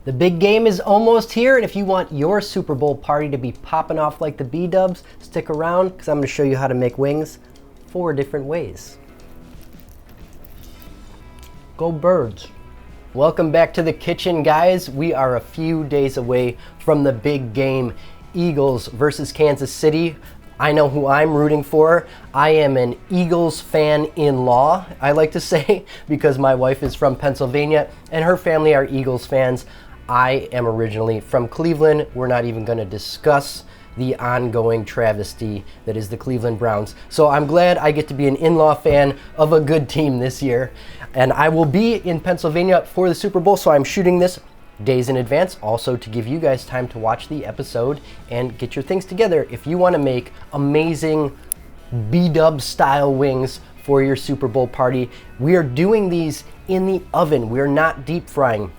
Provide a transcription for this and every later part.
The big game is almost here, and if you want your Super Bowl party to be popping off like the B-dubs, stick around because I'm going to show you how to make wings 4 different ways. Go Birds! Welcome back to the kitchen, guys. We are a few days away from the big game, Eagles versus Kansas City. I know who I'm rooting for. I am an Eagles fan-in-law, I like to say, because my wife is from Pennsylvania and her family are Eagles fans. I am originally from Cleveland. We're not even going to discuss the ongoing travesty that is the Cleveland Browns. So I'm glad I get to be an in-law fan of a good team this year. And I will be in Pennsylvania for the Super Bowl, so I'm shooting this days in advance, also to give you guys time to watch the episode and get your things together if you want to make amazing B-dub style wings for your Super Bowl party. We are doing these in the oven. We're not deep frying.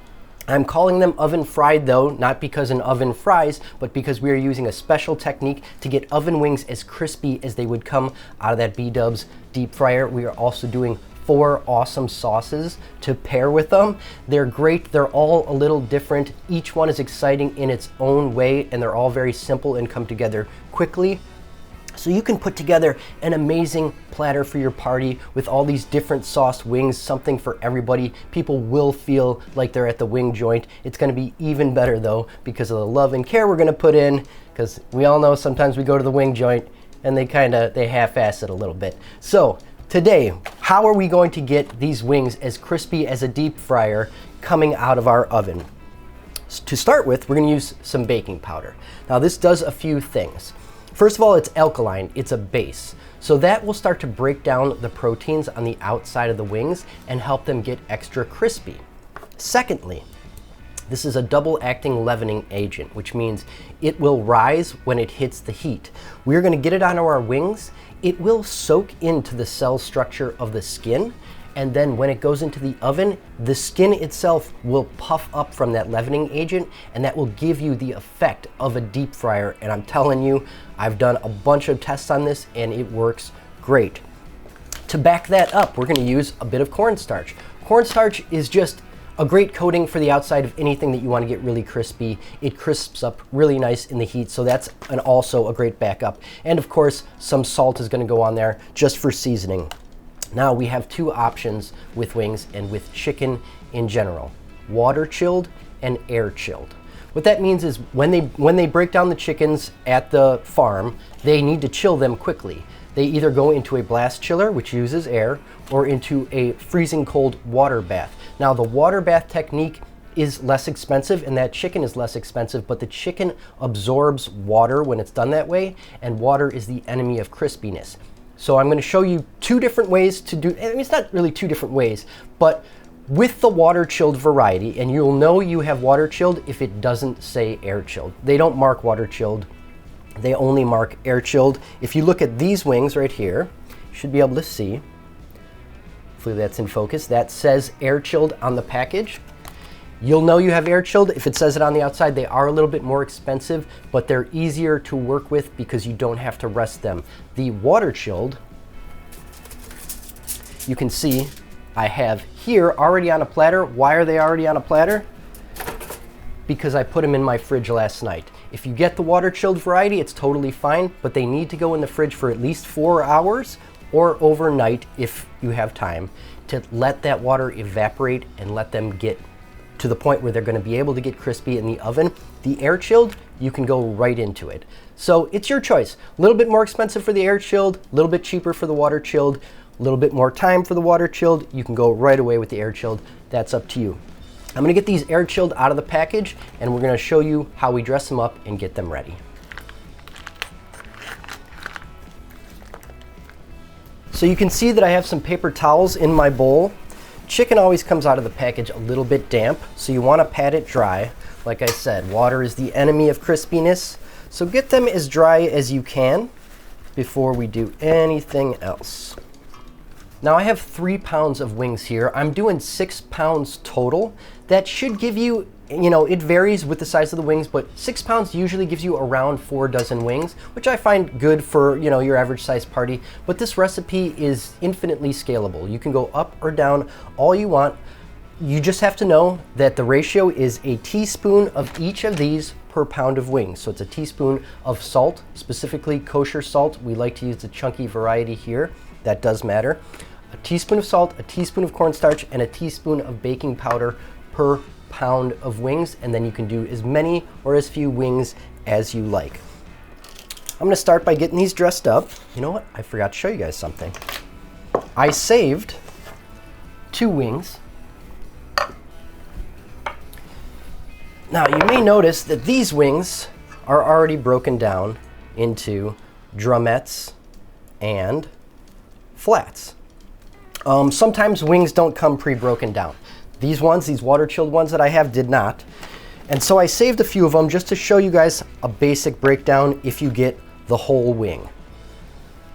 I'm calling them oven fried though, not because an oven fries, but because we are using a special technique to get oven wings as crispy as they would come out of that B-dubs deep fryer. We are also doing 4 awesome sauces to pair with them. They're great. They're all a little different. Each one is exciting in its own way, and they're all very simple and come together quickly. So you can put together an amazing platter for your party with all these different sauce wings, something for everybody. People will feel like they're at the wing joint. It's going to be even better though because of the love and care we're going to put in, because we all know sometimes we go to the wing joint and they half-ass it a little bit. So today, how are we going to get these wings as crispy as a deep fryer coming out of our oven? To start with, we're going to use some baking powder. Now this does a few things. First of all, it's alkaline, it's a base. So that will start to break down the proteins on the outside of the wings and help them get extra crispy. Secondly, this is a double acting leavening agent, which means it will rise when it hits the heat. We're gonna get it onto our wings. It will soak into the cell structure of the skin, and then when it goes into the oven, the skin itself will puff up from that leavening agent, and that will give you the effect of a deep fryer. And I'm telling you, I've done a bunch of tests on this and it works great. To back that up, we're gonna use a bit of cornstarch. Cornstarch is just a great coating for the outside of anything that you want to get really crispy. It crisps up really nice in the heat, so that's also a great backup. And of course, some salt is gonna go on there just for seasoning. Now we have 2 options with wings and with chicken in general: water chilled and air chilled. What that means is when they break down the chickens at the farm, they need to chill them quickly. They either go into a blast chiller, which uses air, or into a freezing cold water bath. Now the water bath technique is less expensive and that chicken is less expensive, but the chicken absorbs water when it's done that way, and water is the enemy of crispiness. So I'm going to show you 2 different ways to do, I mean, it's not really 2 different ways, but with the water chilled variety, and you'll know you have water chilled if it doesn't say air chilled. They don't mark water chilled, they only mark air chilled. If you look at these wings right here, you should be able to see, hopefully that's in focus, that says air chilled on the package. You'll know you have air chilled if it says it on the outside. They are a little bit more expensive, but they're easier to work with because you don't have to rest them. The water chilled, you can see I have here already on a platter. Why are they already on a platter? Because I put them in my fridge last night. If you get the water chilled variety, it's totally fine, but they need to go in the fridge for at least 4 hours or overnight if you have time to let that water evaporate and let them get to the point where they're going to be able to get crispy in the oven. The air chilled, you can go right into it. So it's your choice. A little bit more expensive for the air chilled, a little bit cheaper for the water chilled, a little bit more time for the water chilled. You can go right away with the air chilled. That's up to you. I'm going to get these air chilled out of the package, and we're going to show you how we dress them up and get them ready. So you can see that I have some paper towels in my bowl. Chicken always comes out of the package a little bit damp, so you want to pat it dry. Like I said, water is the enemy of crispiness, so get them as dry as you can before we do anything else. Now I have 3 pounds of wings here. I'm doing 6 pounds total. That should give you, it varies with the size of the wings, but 6 pounds usually gives you around 4 dozen wings, which I find good for, your average size party. But this recipe is infinitely scalable. You can go up or down all you want. You just have to know that the ratio is a teaspoon of each of these per pound of wings. So it's a teaspoon of salt, specifically kosher salt. We like to use the chunky variety here. That does matter. A teaspoon of salt, a teaspoon of cornstarch, and a teaspoon of baking powder per pound of wings. And then you can do as many or as few wings as you like. I'm gonna start by getting these dressed up. You know what? I forgot to show you guys something. I saved 2 wings. Now you may notice that these wings are already broken down into drumettes and flats. Sometimes wings don't come pre-broken down. These ones, these water chilled ones that I have, did not. And so I saved a few of them just to show you guys a basic breakdown if you get the whole wing.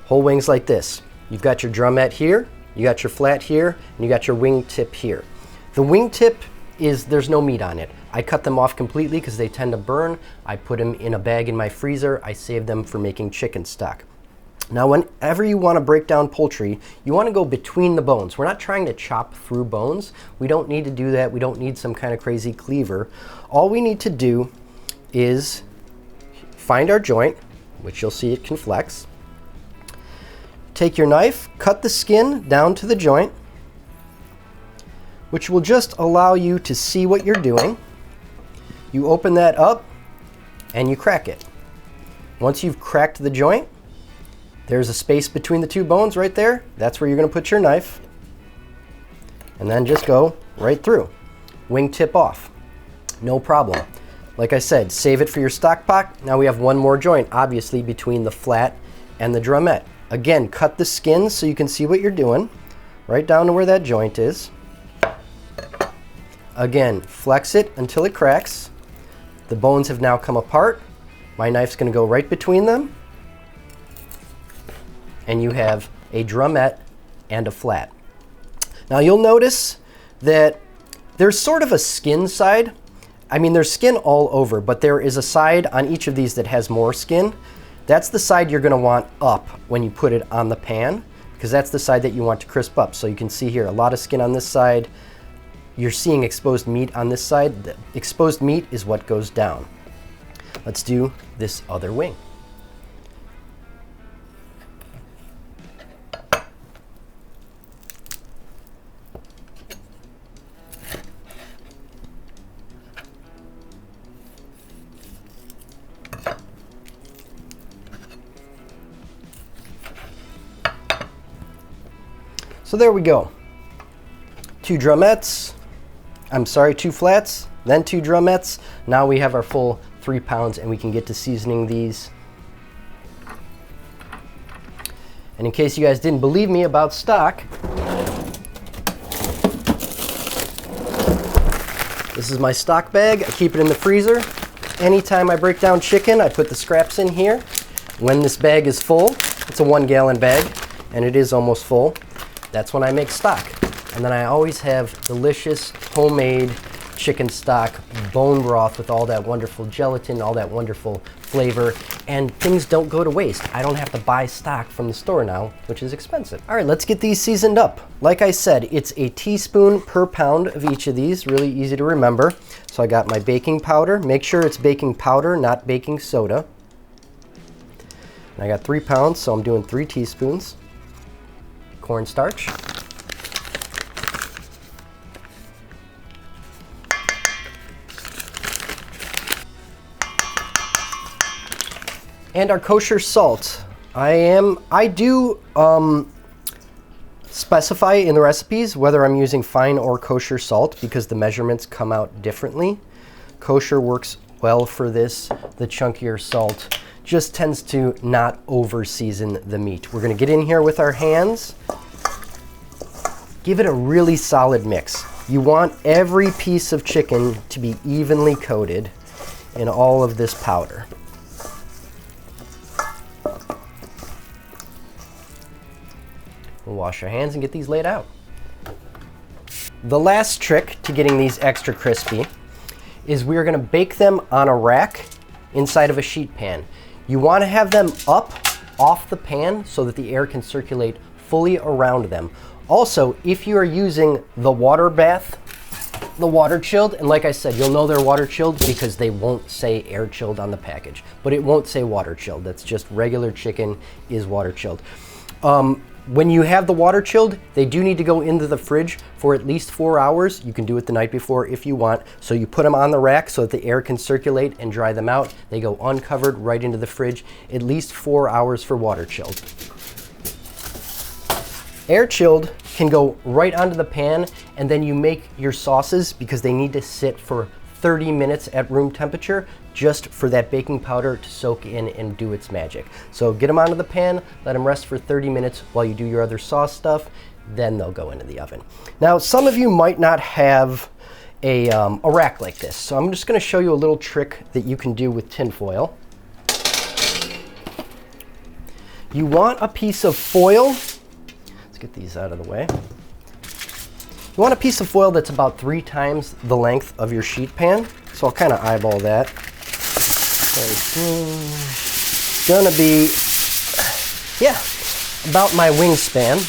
Whole wings like this. You've got your drumette here, you got your flat here, and you got your wing tip here. The wing tip there's no meat on it. I cut them off completely because they tend to burn. I put them in a bag in my freezer. I save them for making chicken stock. Now, whenever you want to break down poultry, you want to go between the bones. We're not trying to chop through bones. We don't need to do that. We don't need some kind of crazy cleaver. All we need to do is find our joint, which you'll see it can flex. Take your knife, cut the skin down to the joint, which will just allow you to see what you're doing. You open that up and you crack it. Once you've cracked the joint, there's a space between the 2 bones right there. That's where you're going to put your knife. And then just go right through. Wing tip off. No problem. Like I said, save it for your stock pot. Now we have one more joint, obviously, between the flat and the drumette. Again, cut the skin so you can see what you're doing. Right down to where that joint is. Again, flex it until it cracks. The bones have now come apart. My knife's going to go right between them. And you have a drumette and a flat. Now you'll notice that there's sort of a skin side. I mean, there's skin all over, but there is a side on each of these that has more skin. That's the side you're going to want up when you put it on the pan, because that's the side that you want to crisp up. So you can see here a lot of skin on this side. You're seeing exposed meat on this side. The exposed meat is what goes down. Let's do this other wing. So there we go. 2 drumettes. I'm sorry, 2 flats, then 2 drumettes. Now we have our full 3 pounds and we can get to seasoning these. And in case you guys didn't believe me about stock, this is my stock bag. I keep it in the freezer. Anytime I break down chicken, I put the scraps in here. When this bag is full, it's a 1-gallon bag, and it is almost full. That's when I make stock. And then I always have delicious homemade chicken stock, bone broth with all that wonderful gelatin, all that wonderful flavor, and things don't go to waste. I don't have to buy stock from the store now, which is expensive. All right, let's get these seasoned up. Like I said, it's a teaspoon per pound of each of these, really easy to remember. So I got my baking powder. Make sure it's baking powder, not baking soda. And I got 3 pounds, so I'm doing 3 teaspoons. Cornstarch. And our kosher salt. I do specify in the recipes whether I'm using fine or kosher salt because the measurements come out differently. Kosher works well for this. The chunkier salt just tends to not over season the meat. We're gonna get in here with our hands. Give it a really solid mix. You want every piece of chicken to be evenly coated in all of this powder. We'll wash our hands and get these laid out. The last trick to getting these extra crispy is we're gonna bake them on a rack inside of a sheet pan. You wanna have them up off the pan so that the air can circulate fully around them. Also, if you are using the water bath the water chilled, and like I said, you'll know they're water chilled because they won't say air chilled on the package, but it won't say water chilled. That's just regular chicken is water chilled. When you have the water chilled, they do need to go into the fridge for at least 4 hours. You can do it the night before if you want. So you put them on the rack so that the air can circulate and dry them out. They go uncovered right into the fridge, at least 4 hours for water chilled. Air chilled can go right onto the pan, and then you make your sauces because they need to sit for 30 minutes at room temperature just for that baking powder to soak in and do its magic. So get them onto the pan, let them rest for 30 minutes while you do your other sauce stuff, then they'll go into the oven. Now, some of you might not have a rack like this, so I'm just gonna show you a little trick that you can do with tin foil. You want a piece of foil. Let's get these out of the way. You want a piece of foil that's about 3 times the length of your sheet pan. So I'll kind of eyeball that. It's gonna be, yeah, about my wingspan.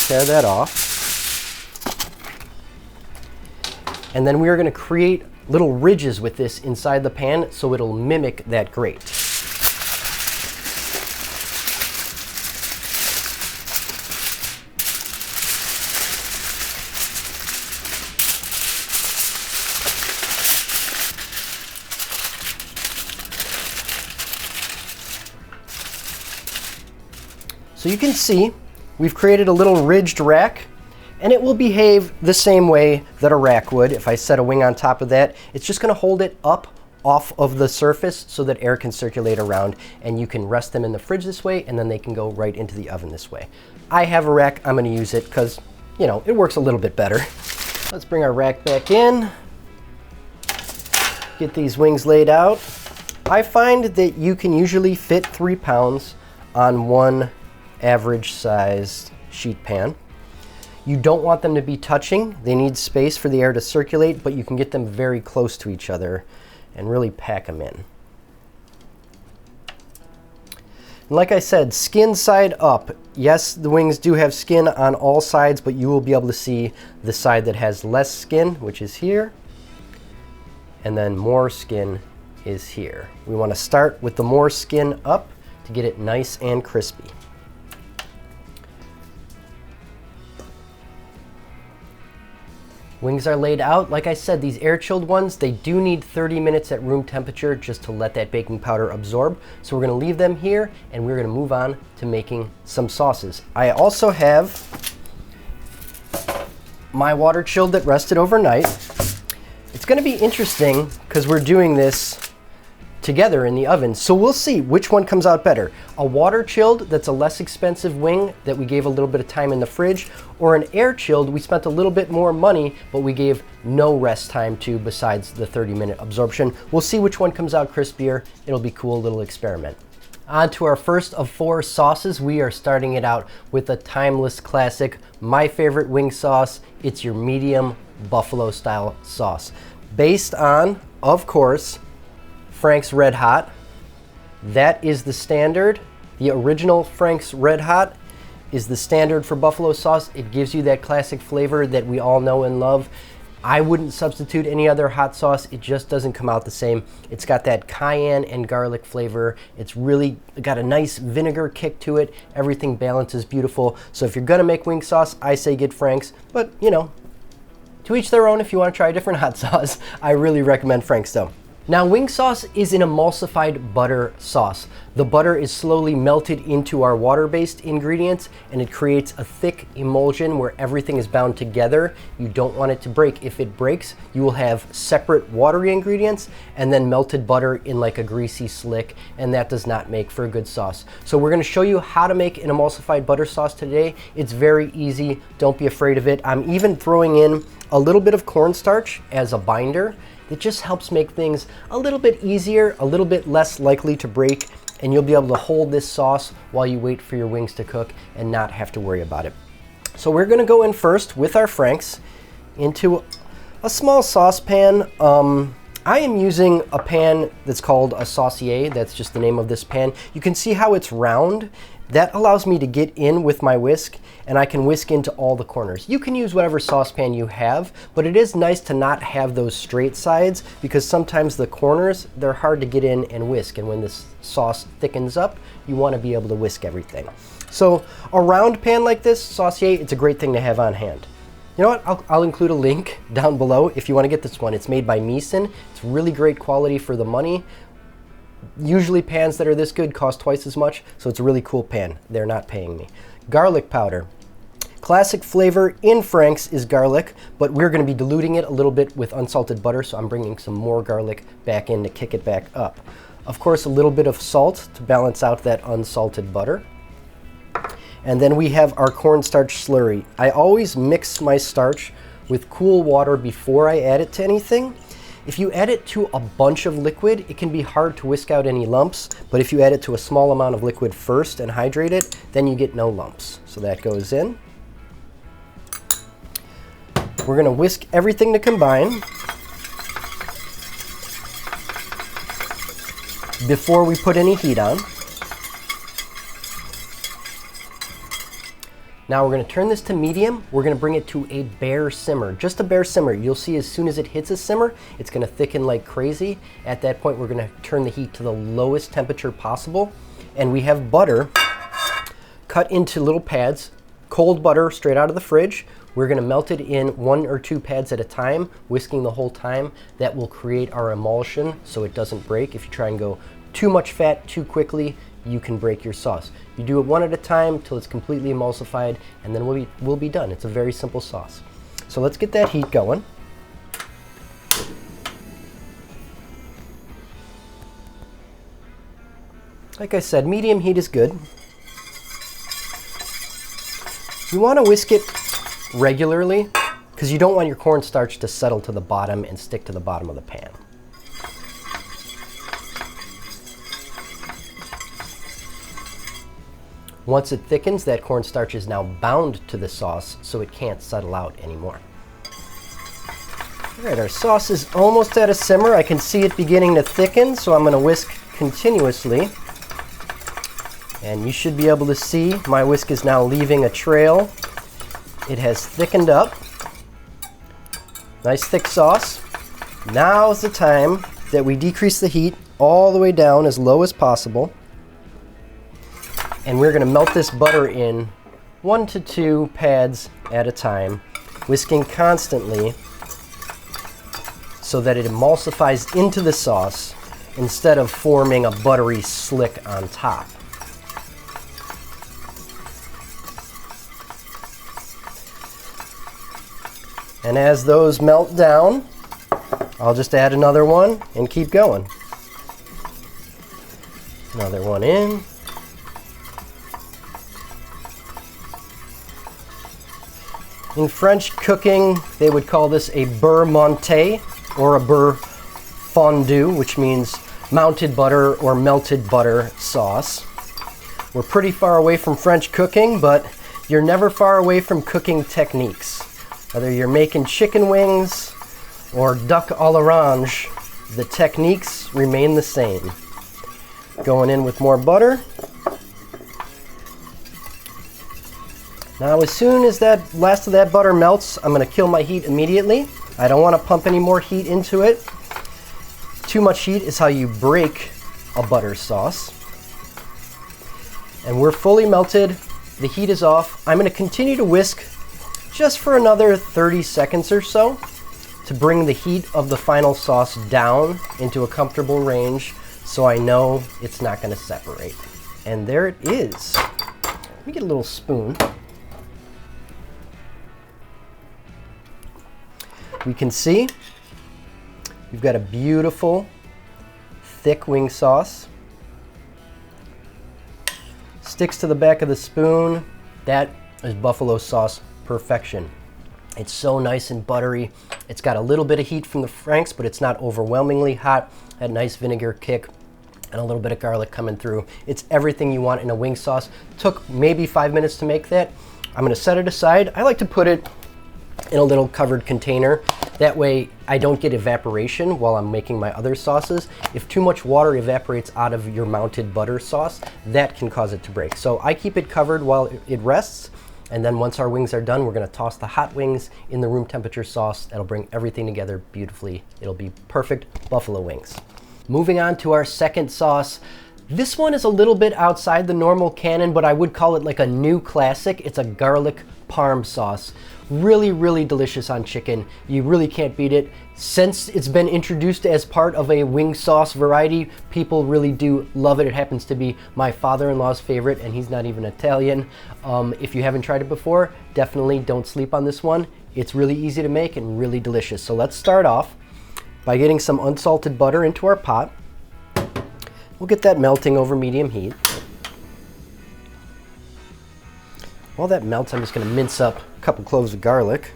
Tear that off. And then we are gonna create little ridges with this inside the pan so it'll mimic that grate. So you can see we've created a little ridged rack, and it will behave the same way that a rack would. If I set a wing on top of that, it's just gonna hold it up off of the surface so that air can circulate around, and you can rest them in the fridge this way, and then they can go right into the oven this way. I have a rack, I'm gonna use it because, you know, it works a little bit better. Let's bring our rack back in, get these wings laid out. I find that you can usually fit 3 pounds on one average sized sheet pan. You don't want them to be touching. They need space for the air to circulate, but you can get them very close to each other and really pack them in. And like I said, skin side up. Yes, the wings do have skin on all sides, but you will be able to see the side that has less skin, which is here, and then more skin is here. We want to start with the more skin up to get it nice and crispy. Wings are laid out. Like I said, these air-chilled ones, they do need 30 minutes at room temperature just to let that baking powder absorb. So we're gonna leave them here, and we're gonna move on to making some sauces. I also have my water chilled that rested overnight. It's gonna be interesting because we're doing this together in the oven. So we'll see which one comes out better. A water chilled that's a less expensive wing that we gave a little bit of time in the fridge, or an air chilled we spent a little bit more money but we gave no rest time to besides the 30-minute absorption. We'll see which one comes out crispier. It'll be a cool little experiment. On to our first of 4 sauces. We are starting it out with a timeless classic, my favorite wing sauce. It's your medium buffalo style sauce. Based on, of course, Frank's Red Hot. That is the standard. The original Frank's Red Hot is the standard for buffalo sauce. It gives you that classic flavor that we all know and love. I wouldn't substitute any other hot sauce. It just doesn't come out the same. It's got that cayenne and garlic flavor. It's really got a nice vinegar kick to it. Everything balances beautiful. So if you're gonna make wing sauce, I say get Frank's, but you know, to each their own. If you wanna try a different hot sauce, I really recommend Frank's though. Now, wing sauce is an emulsified butter sauce. The butter is slowly melted into our water-based ingredients, and it creates a thick emulsion where everything is bound together. You don't want it to break. If it breaks, you will have separate watery ingredients and then melted butter in like a greasy slick, and that does not make for a good sauce. So we're gonna show you how to make an emulsified butter sauce today. It's very easy. Don't be afraid of it. I'm even throwing in a little bit of cornstarch as a binder. It just helps make things a little bit easier, a little bit less likely to break, and you'll be able to hold this sauce while you wait for your wings to cook and not have to worry about it. So we're gonna go in first with our Frank's into a small saucepan. I am using a pan that's called a saucier. That's just the name of this pan. You can see how it's round. That allows me to get in with my whisk, and I can whisk into all the corners. You can use whatever saucepan you have, but it is nice to not have those straight sides because sometimes the corners, they're hard to get in and whisk. And when this sauce thickens up, you want to be able to whisk everything. So a round pan like this, saucier, it's a great thing to have on hand. You know what? I'll include a link down below if you want to get this one. It's made by Meeson. It's really great quality for the money. Usually pans that are this good cost twice as much, so it's a really cool pan. They're not paying me. Garlic powder. Classic flavor in Frank's is garlic, but we're going to be diluting it a little bit with unsalted butter, so I'm bringing some more garlic back in to kick it back up. Of course, a little bit of salt to balance out that unsalted butter. And then we have our cornstarch slurry. I always mix my starch with cool water before I add it to anything. If you add it to a bunch of liquid, it can be hard to whisk out any lumps, but if you add it to a small amount of liquid first and hydrate it, then you get no lumps. So that goes in. We're going to whisk everything to combine before we put any heat on. Now we're going to turn this to medium. We're going to bring it to a bare simmer, just a bare simmer. You'll see as soon as it hits a simmer, it's going to thicken like crazy. At that point, we're going to turn the heat to the lowest temperature possible. And we have butter cut into little pads, cold butter straight out of the fridge. We're going to melt it in 1 or 2 pads at a time, whisking the whole time. That will create our emulsion so it doesn't break. If you try and go too much fat too quickly, you can break your sauce. You do it one at a time till it's completely emulsified, and then we'll be done. It's a very simple sauce. So let's get that heat going. Like I said, medium heat is good. You want to whisk it regularly because you don't want your cornstarch to settle to the bottom and stick to the bottom of the pan. Once it thickens, that cornstarch is now bound to the sauce, so it can't settle out anymore. All right, our sauce is almost at a simmer. I can see it beginning to thicken, so I'm going to whisk continuously. And you should be able to see my whisk is now leaving a trail. It has thickened up. Nice thick sauce. Now is the time that we decrease the heat all the way down as low as possible. And we're going to melt this butter in 1 to 2 pads at a time, whisking constantly so that it emulsifies into the sauce instead of forming a buttery slick on top. And as those melt down, I'll just add another one and keep going. Another one in. In French cooking, they would call this a beurre monté or a beurre fondue, which means mounted butter or melted butter sauce. We're pretty far away from French cooking, but you're never far away from cooking techniques. Whether you're making chicken wings or duck à l'orange, the techniques remain the same. Going in with more butter. Now, as soon as that last of that butter melts, I'm going to kill my heat immediately. I don't want to pump any more heat into it. Too much heat is how you break a butter sauce. And we're fully melted. The heat is off. I'm going to continue to whisk just for another 30 seconds or so to bring the heat of the final sauce down into a comfortable range so I know it's not going to separate. And there it is. Let me get a little spoon. We can see we've got a beautiful thick wing sauce. Sticks to the back of the spoon. That is buffalo sauce perfection. It's so nice and buttery. It's got a little bit of heat from the Frank's, but it's not overwhelmingly hot. That nice vinegar kick and a little bit of garlic coming through. It's everything you want in a wing sauce. Took maybe 5 minutes to make that. I'm going to set it aside. I like to put it in a little covered container That way I don't get evaporation while I'm making my other sauces. If too much water evaporates out of your mounted butter sauce, that can cause it to break. So I keep it covered while it rests. And then once our wings are done, we're gonna toss the hot wings in the room temperature sauce. That'll bring everything together beautifully. It'll be perfect buffalo wings. Moving on to our second sauce. This one is a little bit outside the normal canon, but I would call it like a new classic. It's a garlic parm sauce. Really, really delicious on chicken. You really can't beat it. Since it's been introduced as part of a wing sauce variety, people really do love it. It happens to be my father-in-law's favorite, and he's not even Italian. If you haven't tried it before, definitely don't sleep on this one. It's really easy to make and really delicious. So let's start off by getting some unsalted butter into our pot. We'll get that melting over medium heat. While that melts, I'm just going to mince up a couple cloves of garlic.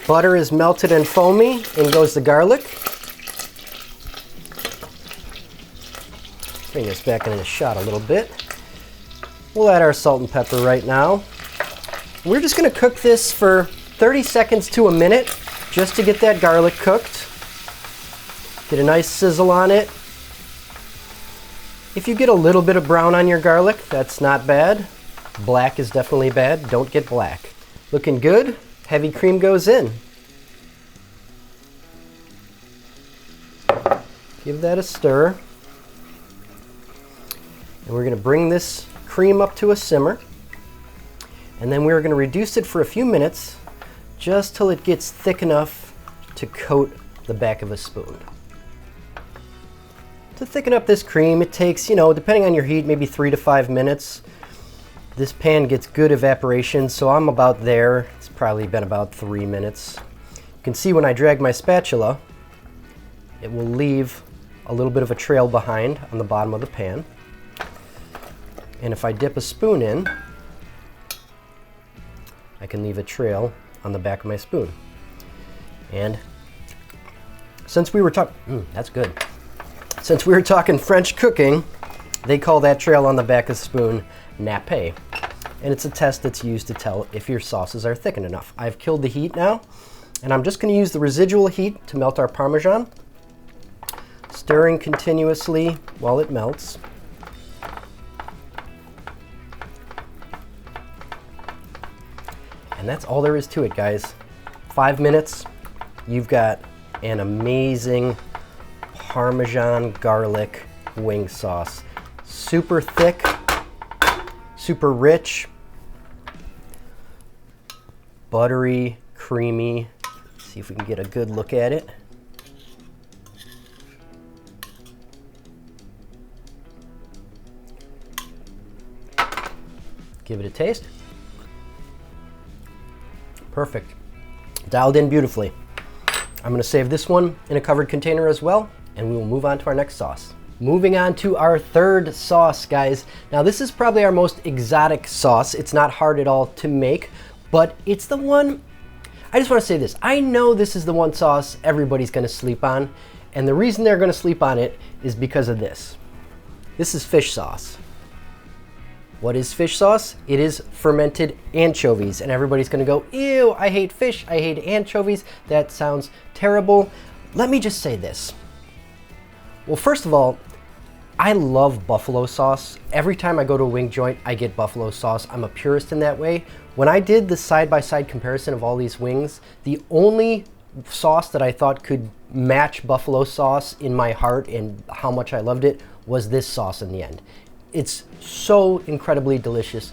Butter is melted and foamy, in goes the garlic. Bring this back into the shot a little bit. We'll add our salt and pepper right now. We're just gonna cook this for 30 seconds to a minute, just to get that garlic cooked. Get a nice sizzle on it. If you get a little bit of brown on your garlic, that's not bad. Black is definitely bad, don't get black. Looking good. Heavy cream goes in. Give that a stir. And we're going to bring this cream up to a simmer. And then we're going to reduce it for a few minutes, just till it gets thick enough to coat the back of a spoon. To thicken up this cream, it takes, depending on your heat, maybe 3 to 5 minutes. This pan gets good evaporation, so I'm about there. It's probably been about 3 minutes. You can see when I drag my spatula, it will leave a little bit of a trail behind on the bottom of the pan. And if I dip a spoon in, I can leave a trail on the back of my spoon. And since we were that's good. Since we were talking French cooking, they call that trail on the back of the spoon nappe. And it's a test that's used to tell if your sauces are thickened enough. I've killed the heat now, and I'm just going to use the residual heat to melt our Parmesan, stirring continuously while it melts. And that's all there is to it, guys. 5 minutes, you've got an amazing Parmesan garlic wing sauce. Super thick, super rich, buttery, creamy. Let's see if we can get a good look at it. Give it a taste. Perfect. Dialed in beautifully. I'm going to save this one in a covered container as well, and we will move on to our next sauce. Moving on to our third sauce, guys. Now this is probably our most exotic sauce. It's not hard at all to make, but it's the one, I just want to say this. I know this is the one sauce everybody's going to sleep on, and the reason they're going to sleep on it is because of this. This is fish sauce. What is fish sauce? It is fermented anchovies, and everybody's going to go, ew, I hate fish, I hate anchovies. That sounds terrible. Let me just say this. Well, first of all, I love buffalo sauce. Every time I go to a wing joint, I get buffalo sauce. I'm a purist in that way. When I did the side-by-side comparison of all these wings, the only sauce that I thought could match buffalo sauce in my heart and how much I loved it was this sauce in the end. It's so incredibly delicious.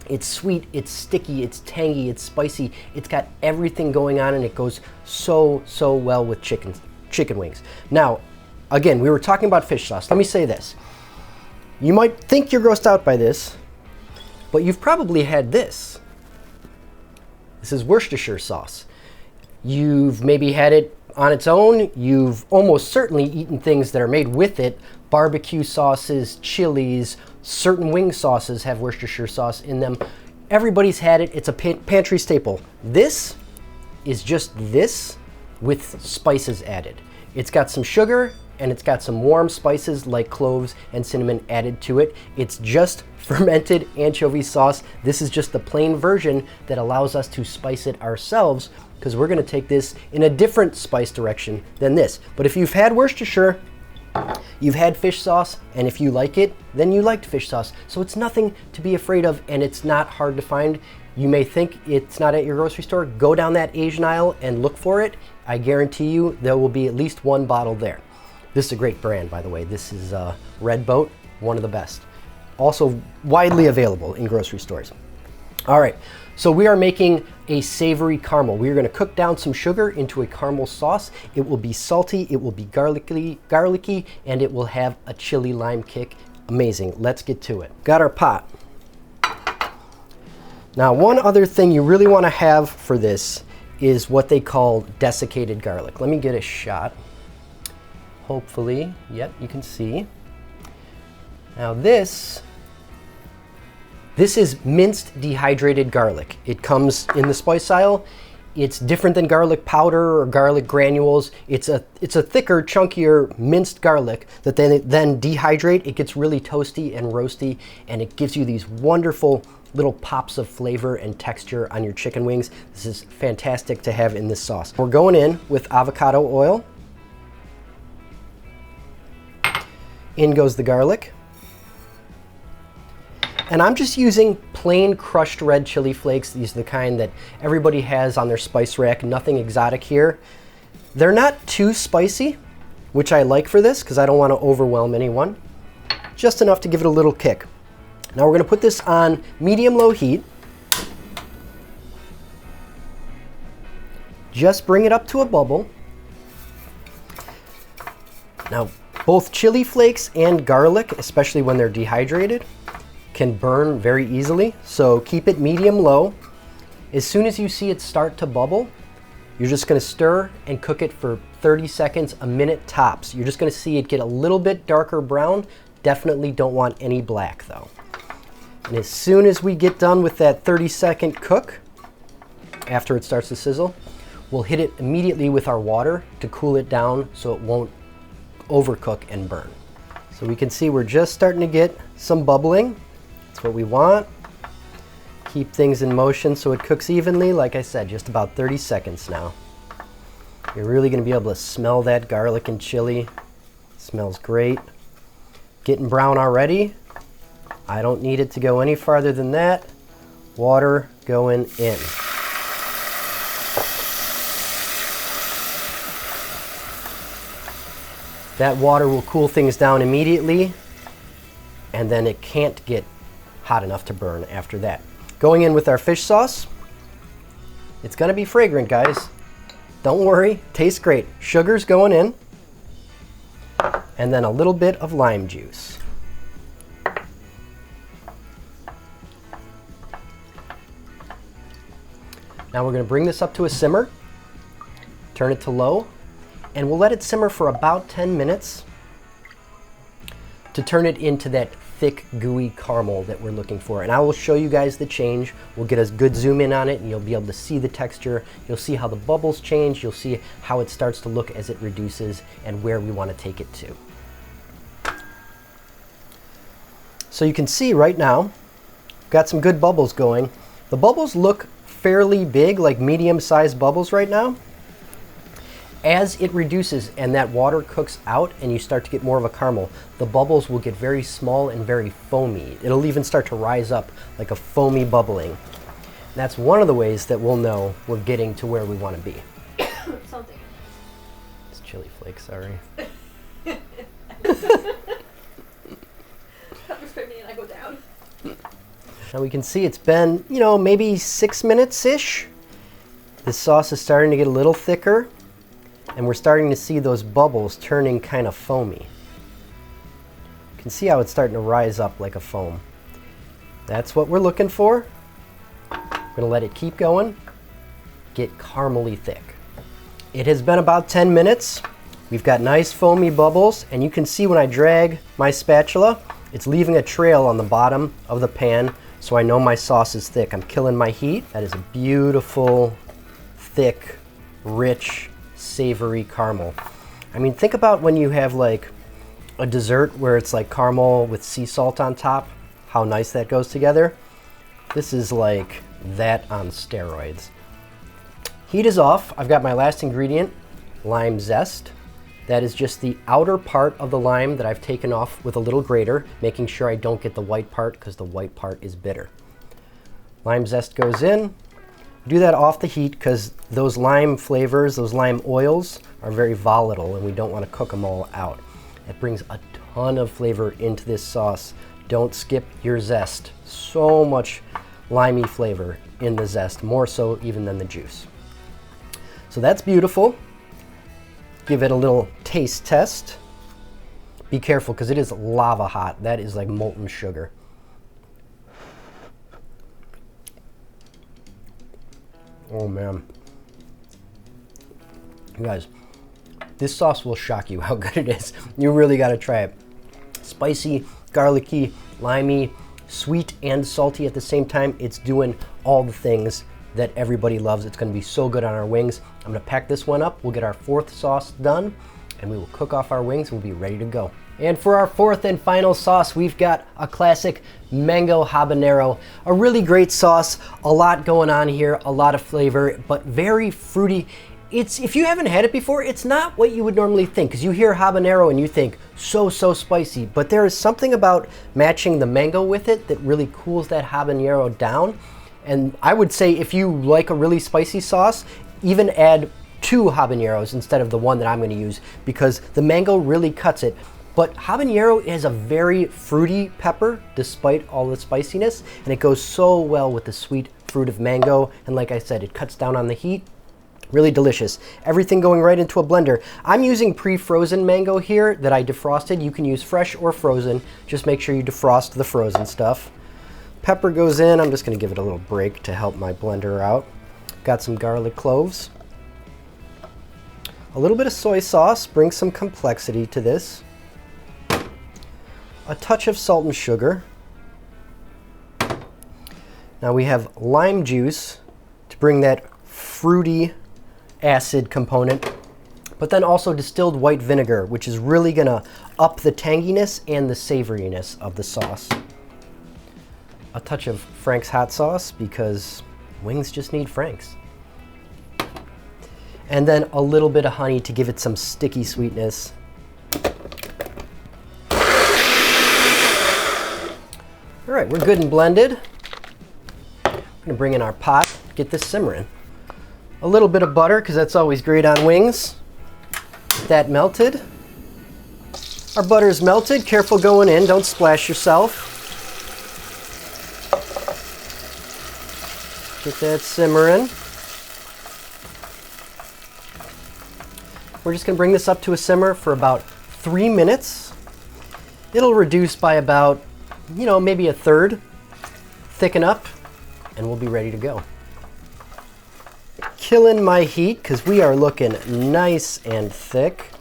It's sweet, it's sticky, it's tangy, it's spicy. It's got everything going on, and it goes so well with chicken wings. Now, again, we were talking about fish sauce. Let me say this. You might think you're grossed out by this, but you've probably had this. This is Worcestershire sauce. You've maybe had it on its own. You've almost certainly eaten things that are made with it. Barbecue sauces, chilies, Certain wing sauces have Worcestershire sauce in them. Everybody's had it. It's a pantry staple. This is just this with spices added. It's got some sugar and it's got some warm spices like cloves and cinnamon added to it. It's just fermented anchovy sauce. This is just the plain version that allows us to spice it ourselves, because we're gonna take this in a different spice direction than this. But if you've had Worcestershire, you've had fish sauce, and if you like it, then you liked fish sauce. So it's nothing to be afraid of, and it's not hard to find. You may think it's not at your grocery store. Go down that Asian aisle and look for it. I guarantee you there will be at least one bottle there. This is a great brand, by the way. This is Red Boat, one of the best. Also widely available in grocery stores. All right, so we are making a savory caramel. We're gonna cook down some sugar into a caramel sauce. It will be salty, it will be garlicky, and it will have a chili lime kick. Amazing, let's get to it. Got our pot. Now, one other thing you really wanna have for this is what they call desiccated garlic. Let me get a shot. Hopefully, yep, you can see. Now this is minced dehydrated garlic. It comes in the spice aisle. It's different than garlic powder or garlic granules. It's a thicker, chunkier minced garlic that they then dehydrate. It gets really toasty and roasty, and it gives you these wonderful little pops of flavor and texture on your chicken wings. This is fantastic to have in this sauce. We're going in with avocado oil. In goes the garlic. And I'm just using plain crushed red chili flakes. These are the kind that everybody has on their spice rack, nothing exotic here. They're not too spicy, which I like for this because I don't want to overwhelm anyone. Just enough to give it a little kick. Now we're going to put this on medium-low heat. Just bring it up to a bubble. Now, both chili flakes and garlic, especially when they're dehydrated, can burn very easily, so keep it medium-low. As soon as you see it start to bubble, you're just gonna stir and cook it for 30 seconds, a minute tops. You're just gonna see it get a little bit darker brown. Definitely don't want any black though. And as soon as we get done with that 30-second cook, after it starts to sizzle, we'll hit it immediately with our water to cool it down so it won't overcook and burn. So we can see we're just starting to get some bubbling. That's what we want. Keep things in motion so it cooks evenly. Like I said, just about 30 seconds now. You're really going to be able to smell that garlic and chili. Smells great. Getting brown already. I don't need it to go any farther than that. Water going in. That water will cool things down immediately, and then it can't get hot enough to burn after that. Going in with our fish sauce. It's gonna be fragrant, guys. Don't worry, tastes great. Sugar's going in, and then a little bit of lime juice. Now we're gonna bring this up to a simmer, turn it to low, and we'll let it simmer for about 10 minutes to turn it into that thick, gooey caramel that we're looking for. And I will show you guys the change. We'll get a good zoom in on it, and you'll be able to see the texture. You'll see how the bubbles change. You'll see how it starts to look as it reduces and where we want to take it to. So you can see right now, got some good bubbles going. The bubbles look fairly big, like medium-sized bubbles right now. As it reduces and that water cooks out and you start to get more of a caramel, the bubbles will get very small and very foamy. It'll even start to rise up like a foamy bubbling. And that's one of the ways that we'll know we're getting to where we want to be. Something. It's chili flakes, sorry. That was for me and I go down. Now we can see it's been, maybe 6 minutes-ish. The sauce is starting to get a little thicker. And we're starting to see those bubbles turning kind of foamy. You can see how it's starting to rise up like a foam. That's what we're looking for. We're gonna let it keep going, get caramely thick. It has been about 10 minutes. We've got nice foamy bubbles, and you can see when I drag my spatula, It's leaving a trail on the bottom of the pan, so I know my sauce is thick. I'm killing my heat. That is a beautiful, thick, rich, savory caramel. I mean, think about when you have like a dessert where it's like caramel with sea salt on top, how nice that goes together. This is like that on steroids. Heat is off. I've got my last ingredient, lime zest. That is just the outer part of the lime that I've taken off with a little grater, making sure I don't get the white part because the white part is bitter. Lime zest goes in. Do that off the heat because those lime flavors, those lime oils are very volatile and we don't want to cook them all out. It brings a ton of flavor into this sauce. Don't skip your zest. So much limey flavor in the zest, more so even than the juice. So that's beautiful. Give it a little taste test. Be careful because it is lava hot. That is like molten sugar. Oh man. You guys, this sauce will shock you how good it is. You really got to try it. Spicy, garlicky, limey, sweet and salty at the same time. It's doing all the things that everybody loves. It's going to be so good on our wings. I'm going to pack this one up. We'll get our fourth sauce done and we will cook off our wings and we'll be ready to go. And for our fourth and final sauce, we've got a classic mango habanero. A really great sauce, a lot going on here, a lot of flavor, but very fruity. If you haven't had it before, it's not what you would normally think, because you hear habanero and you think so spicy, but there is something about matching the mango with it that really cools that habanero down. And I would say if you like a really spicy sauce, even add 2 habaneros instead of the one that I'm going to use, because the mango really cuts it. But habanero is a very fruity pepper despite all the spiciness, and it goes so well with the sweet fruit of mango. And like I said, it cuts down on the heat. Really delicious. Everything going right into a blender. I'm using pre-frozen mango here that I defrosted. You can use fresh or frozen. Just make sure you defrost the frozen stuff. Pepper goes in. I'm just going to give it a little break to help my blender out. Got some garlic cloves. A little bit of soy sauce brings some complexity to this. A touch of salt and sugar. Now we have lime juice to bring that fruity acid component, but then also distilled white vinegar, which is really gonna up the tanginess and the savoriness of the sauce. A touch of Frank's hot sauce because wings just need Frank's. And then a little bit of honey to give it some sticky sweetness. All right, we're good and blended. I'm gonna bring in our pot, get this simmering. A little bit of butter, because that's always great on wings. Get that melted. Our butter is melted. Careful going in, don't splash yourself. Get that simmering. We're just gonna bring this up to a simmer for about 3 minutes. It'll reduce by about, maybe a third. Thicken up, and we'll be ready to go. Killing my heat because we are looking nice and thick.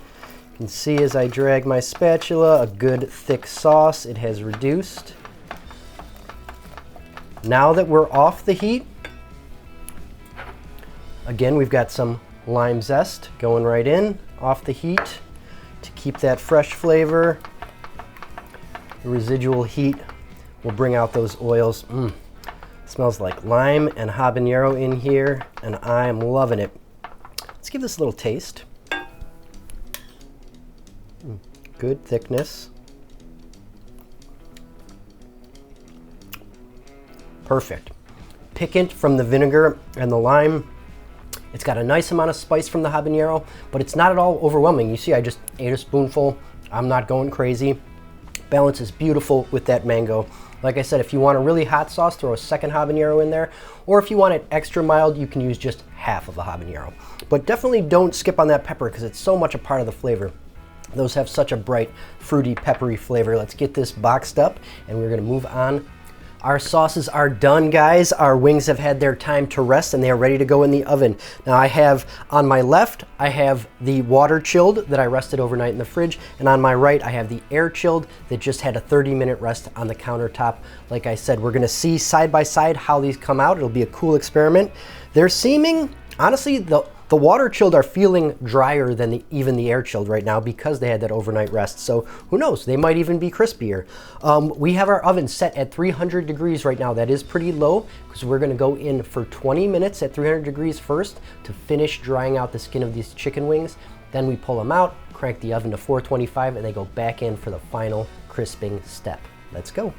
You can see as I drag my spatula, a good thick sauce. It has reduced. Now that we're off the heat, again, we've got some lime zest going right in, off the heat to keep that fresh flavor. The residual heat will bring out those oils. Smells like lime and habanero in here, and I'm loving it. Let's give this a little taste. Good thickness. Perfect. Piquant from the vinegar and the lime. It's got a nice amount of spice from the habanero, but it's not at all overwhelming. You see, I just ate a spoonful. I'm not going crazy. Balance is beautiful with that mango. Like I said, if you want a really hot sauce, throw a second habanero in there. Or if you want it extra mild, you can use just half of a habanero. But definitely don't skip on that pepper because it's so much a part of the flavor. Those have such a bright, fruity, peppery flavor. Let's get this boxed up and we're gonna move on Our sauces are done, guys. Our wings have had their time to rest and they are ready to go in the oven. Now I have, on my left, I have the water chilled that I rested overnight in the fridge. And on my right, I have the air chilled that just had a 30-minute rest on the countertop. Like I said, we're gonna see side by side how these come out. It'll be a cool experiment. They're seeming, honestly, the water chilled are feeling drier than even the air chilled right now because they had that overnight rest. So who knows, they might even be crispier. We have our oven set at 300 degrees right now. That is pretty low because we're gonna go in for 20 minutes at 300 degrees first to finish drying out the skin of these chicken wings. Then we pull them out, crank the oven to 425, and they go back in for the final crisping step. Let's go.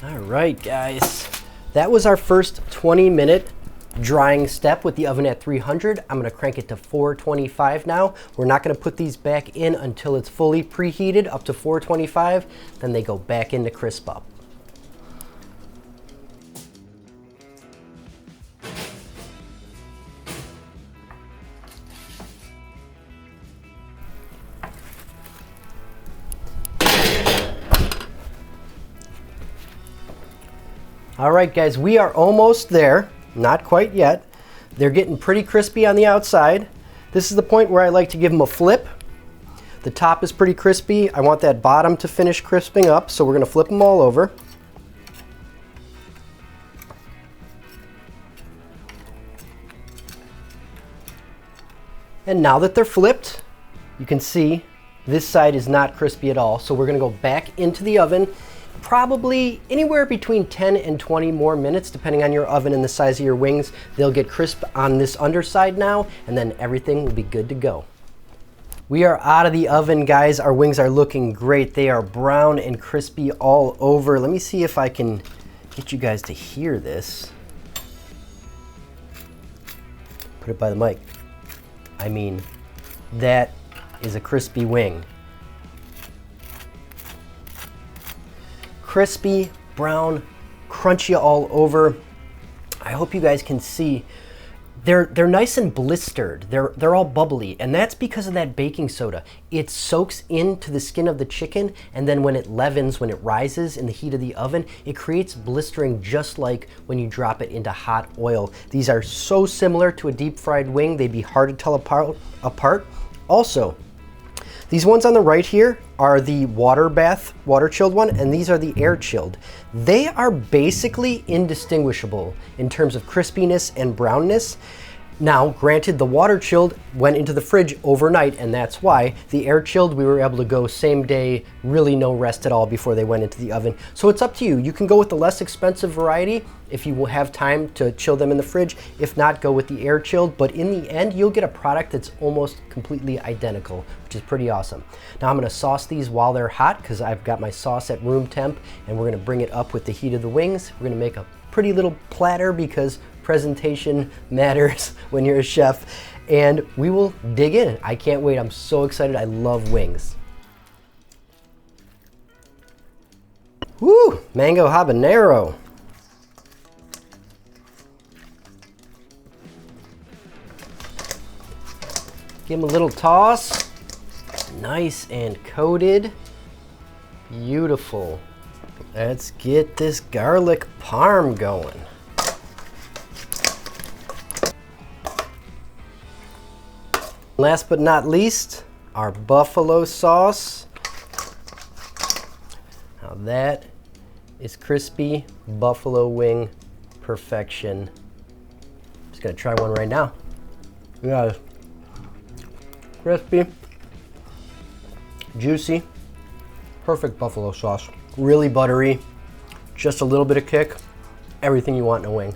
All right, guys. That was our first 20-minute drying step with the oven at 300. I'm gonna crank it to 425 now. We're not gonna put these back in until it's fully preheated up to 425. Then they go back into crisp up. All right, guys, we are almost there. Not quite yet. They're getting pretty crispy on the outside. This is the point where I like to give them a flip. The top is pretty crispy. I want that bottom to finish crisping up, so we're gonna flip them all over. And now that they're flipped, you can see this side is not crispy at all. So we're gonna go back into the oven, probably anywhere between 10 and 20 more minutes, depending on your oven and the size of your wings. They'll get crisp on this underside now, and then everything will be good to go. We are out of the oven, guys. Our wings are looking great. They are brown and crispy all over. Let me see if I can get you guys to hear this. Put it by the mic. I mean, that is a crispy wing. Crispy, brown, crunchy all over. I hope you guys can see. They're nice and blistered. They're all bubbly, and that's because of that baking soda. It soaks into the skin of the chicken, and then when it leavens, when it rises in the heat of the oven, it creates blistering just like when you drop it into hot oil. These are so similar to a deep fried wing, they'd be hard to tell apart. Also, these ones on the right here are the water chilled one, and these are the air chilled. They are basically indistinguishable in terms of crispiness and brownness. Now, granted, the water chilled went into the fridge overnight, and that's why. The air chilled, we were able to go same day, really no rest at all before they went into the oven. So it's up to you. You can go with the less expensive variety if you will have time to chill them in the fridge. If not, go with the air chilled. But in the end, you'll get a product that's almost completely identical, which is pretty awesome. Now I'm gonna sauce these while they're hot because I've got my sauce at room temp, and we're gonna bring it up with the heat of the wings. We're gonna make a pretty little platter because presentation matters when you're a chef, and we will dig in. I can't wait. I'm so excited. I love wings. Woo! Mango habanero. Give them a little toss. Nice and coated. Beautiful. Let's get this garlic parm going. Last but not least, our buffalo sauce. Now that is crispy buffalo wing perfection. Just gonna try one right now. Yeah, crispy, juicy, perfect buffalo sauce. Really buttery, just a little bit of kick, everything you want in a wing.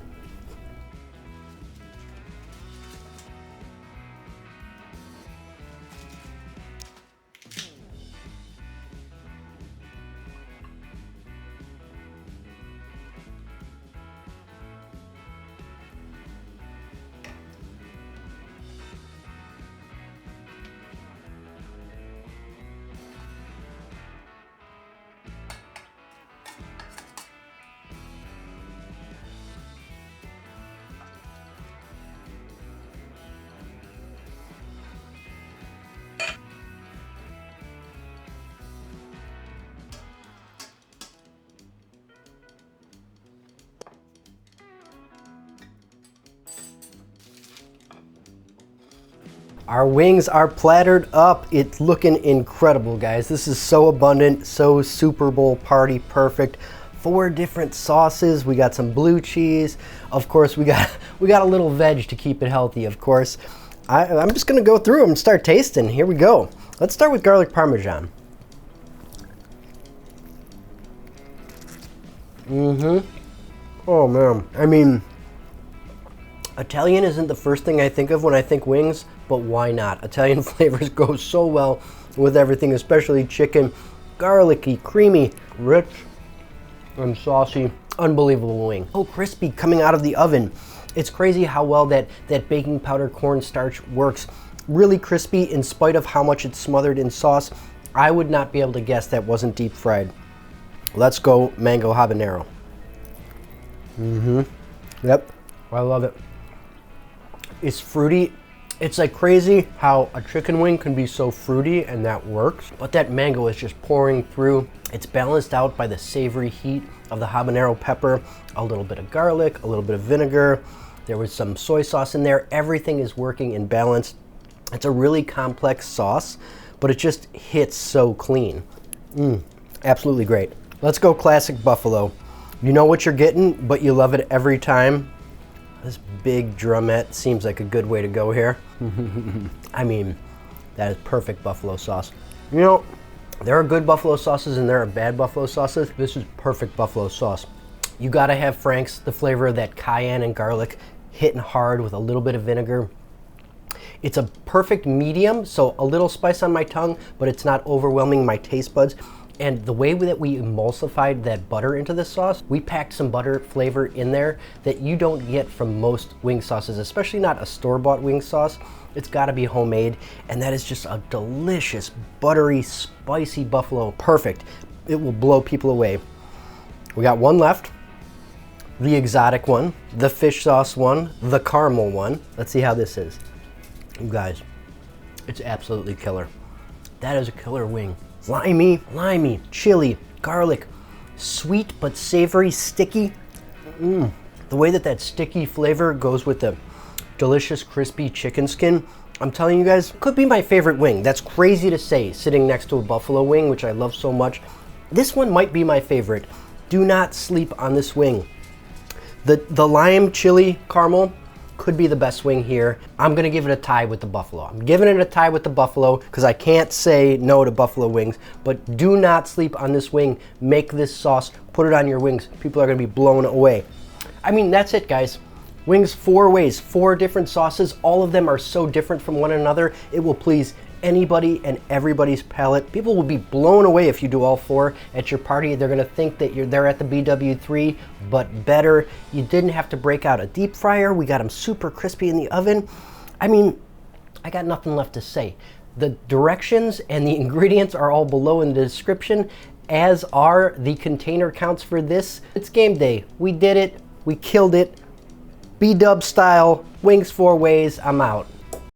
Our wings are plattered up. It's looking incredible, guys. This is so abundant, so Super Bowl party perfect. 4 different sauces. We got some blue cheese. Of course, we got a little veg to keep it healthy, of course. I'm just gonna go through them and start tasting. Here we go. Let's start with garlic parmesan. Oh man, I mean, Italian isn't the first thing I think of when I think wings, but why not? Italian flavors go so well with everything, especially chicken. Garlicky, creamy, rich, and saucy. Unbelievable wing. So crispy coming out of the oven. It's crazy how well that baking powder cornstarch works. Really crispy in spite of how much it's smothered in sauce. I would not be able to guess that wasn't deep fried. Let's go mango habanero. Yep, I love it. It's fruity. It's like crazy how a chicken wing can be so fruity and that works, but that mango is just pouring through. It's balanced out by the savory heat of the habanero pepper, a little bit of garlic, a little bit of vinegar. There was some soy sauce in there. Everything is working in balance. It's a really complex sauce, but it just hits so clean. Absolutely great. Let's go classic buffalo. You know what you're getting, but you love it every time. This big drumette seems like a good way to go here. I mean, that is perfect buffalo sauce. You know, there are good buffalo sauces and there are bad buffalo sauces. This is perfect buffalo sauce. You gotta have Frank's, the flavor of that cayenne and garlic hitting hard with a little bit of vinegar. It's a perfect medium, so a little spice on my tongue, but it's not overwhelming my taste buds. And the way that we emulsified that butter into the sauce, we packed some butter flavor in there that you don't get from most wing sauces, especially not a store-bought wing sauce. It's gotta be homemade, and that is just a delicious, buttery, spicy buffalo. Perfect. It will blow people away. We got one left. The exotic one, the fish sauce one, the caramel one. Let's see how this is. You guys, it's absolutely killer. That is a killer wing. Limey, chili, garlic, sweet but savory, sticky. The way that sticky flavor goes with the delicious crispy chicken skin, I'm telling you guys, could be my favorite wing. That's crazy to say, sitting next to a buffalo wing, which I love so much. This one might be my favorite. Do not sleep on this wing. The lime chili caramel could be the best wing here. I'm gonna give it a tie with the buffalo. I'm giving it a tie with the buffalo because I can't say no to buffalo wings, but do not sleep on this wing. Make this sauce, put it on your wings. People are gonna be blown away. I mean, that's it, guys. Wings 4 ways, 4 different sauces. All of them are so different from one another. It will please anybody and everybody's palate. People will be blown away if you do all 4 at your party. They're gonna think that you're there at the BW3, but better. You didn't have to break out a deep fryer. We got them super crispy in the oven. I mean, I got nothing left to say. The directions and the ingredients are all below in the description, as are the container counts for this. It's game day. We did it. We killed it. B-dub style, wings 4 ways. I'm out.